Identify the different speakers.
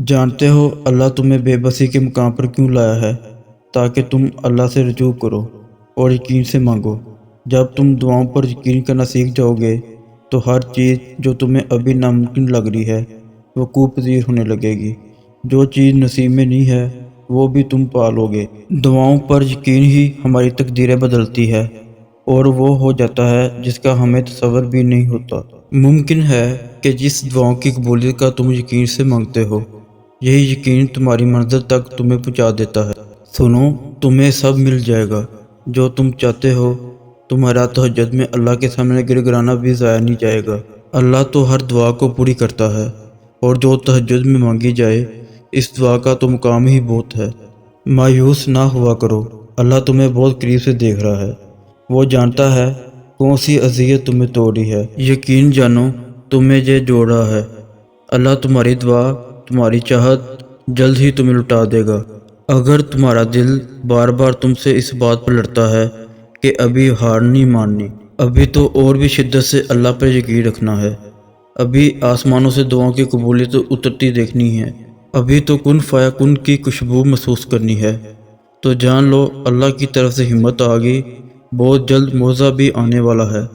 Speaker 1: جانتے ہو اللہ تمہیں بے بسی کے مقام پر کیوں لایا ہے؟ تاکہ تم اللہ سے رجوع کرو اور یقین سے مانگو۔ جب تم دعاؤں پر یقین کرنا سیکھ جاؤ گے تو ہر چیز جو تمہیں ابھی ناممکن لگ رہی ہے وقوع پذیر ہونے لگے گی۔ جو چیز نصیب میں نہیں ہے وہ بھی تم پا لو گے۔ دعاؤں پر یقین ہی ہماری تقدیریں بدلتی ہے، اور وہ ہو جاتا ہے جس کا ہمیں تصور بھی نہیں ہوتا۔ ممکن ہے کہ جس دعاؤں کی قبولیت کا تم یقین سے مانگتے ہو، یہی یقین تمہاری منزل تک تمہیں پہنچا دیتا ہے۔ سنو، تمہیں سب مل جائے گا جو تم چاہتے ہو۔ تمہارا تہجد میں اللہ کے سامنے گر گرانا بھی ضائع نہیں جائے گا۔ اللہ تو ہر دعا کو پوری کرتا ہے، اور جو تہجد میں مانگی جائے اس دعا کا تو مقام ہی بہت ہے۔ مایوس نہ ہوا کرو، اللہ تمہیں بہت قریب سے دیکھ رہا ہے۔ وہ جانتا ہے کون سی اذیت تمہیں توڑی ہے۔ یقین جانو، تمہیں یہ جوڑ رہا ہے۔ اللہ تمہاری دعا، تمہاری چاہت جلد ہی تمہیں لٹا دے گا۔ اگر تمہارا دل بار بار تم سے اس بات پر لڑتا ہے کہ ابھی ہار نہیں ماننی، ابھی تو اور بھی شدت سے اللہ پر یقین رکھنا ہے، ابھی آسمانوں سے دعاؤں کی قبولیت اترتی دیکھنی ہے، ابھی تو کن فیا کن کی خوشبو محسوس کرنی ہے، تو جان لو اللہ کی طرف سے ہمت آ گئی، بہت جلد معجزہ بھی آنے والا ہے۔